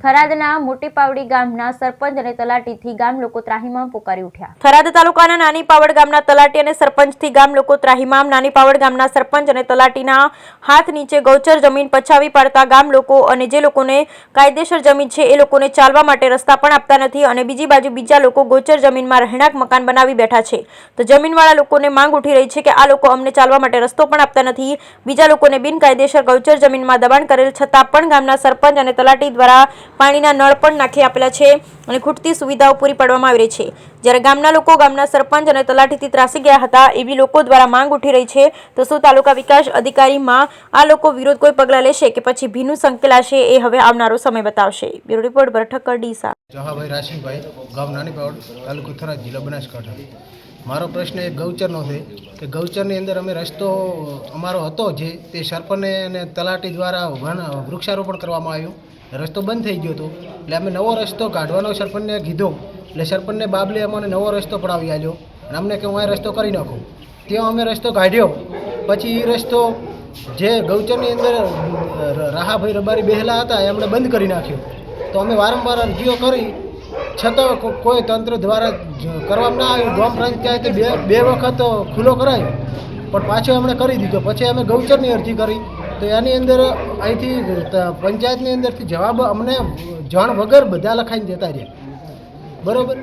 થરાદના મોટી પાવડી ગામના સરપંચ અને તલાટીથી ગામ લોકો ત્રાહિમામ પોકારી ઉઠ્યા। થરાદ તાલુકાના નાની પાવડ ગામના તલાટી અને સરપંચથી ગામ લોકો ત્રાહિમામ। નાની પાવડ ગામના સરપંચ અને તલાટીના હાથ નીચે ગૌચર જમીન પચાવી પાડતા ગામ લોકો અને જે લોકોને કાયદેસર જમીન છે એ લોકોને ચાલવા માટે રસ્તા પણ આપતા નથી અને બીજી બાજુ બીજા લોકો ગૌચર જમીનમાં રહેણાંક મકાન બનાવી બેઠા છે। તો જમીનવાળા લોકોને માંગ ઉઠી રહી છે કે આ લોકો અમને ચાલવા માટે રસ્તો પણ આપતા નથી। બીજા લોકોને બિનકાયદેસર ગૌચર જમીનમાં દબાણ કરેલ છતાં પણ ગામના સરપંચ અને તલાટી દ્વારા પાણીના નળ પણ નાખી આપેલા છે અને ખૂટતી સુવિધાઓ પૂરી પાડવામાં આવી રહી છે। જ્યારે ગામના લોકો ગામના સરપંચ અને તલાટીથી ત્રાસી ગયા હતા એવી લોકો દ્વારા માંગ ઉઠી રહી છે। તો શું તાલુકા વિકાસ અધિકારીમાં આ લોકો વિરુદ્ધ કોઈ પગલાં લેશે કે પછી ભીનું સંકેલાશે એ હવે આવનારો સમય બતાવશે। Bureau report ભરઠક્કર Deesa. જહાભાઈ રાશિભાઈ, ગામ નાની પાવડ, તાલુકો થરાદ, જિલ્લા બનાસકાંઠા। મારો પ્રશ્ન એક ગૌચરનો છે કે ગૌચરની અંદર અમે રસ્તો અમારો હતો જે તે સરપંચ અને તલાટી દ્વારા વૃક્ષારોપણ કરવામાં આવ્યું, રસ્તો બંધ થઈ ગયો હતો એટલે અમે નવો રસ્તો કાઢવાનો સરપંચને કીધો એટલે સરપંચને બાબલે અમને નવો રસ્તો પડાવી આવ્યો અને અમને કે હું આ રસ્તો કરી નાખું। ત્યાં અમે રસ્તો કાઢ્યો, પછી એ રસ્તો જે ગૌચરની અંદર રાહાભાઈ રબારી બેહેલા હતા એ અમને બંધ કરી નાખ્યો। તો અમે વારંવાર અરજીઓ કરી છતાં કોઈ તંત્ર દ્વારા કરવામાં ના આવ્યું। ગામ પંચાયતે બે વખત ખુલ્લો કરાયો પણ પાછો એમણે કરી દીધો। પછી અમે ગૌચરની અરજી કરી તો એની અંદર અહીંથી પંચાયતની અંદરથી જવાબ અમને જાણ વગર બધા લખાઈને જતા રહ્યા, બરાબર।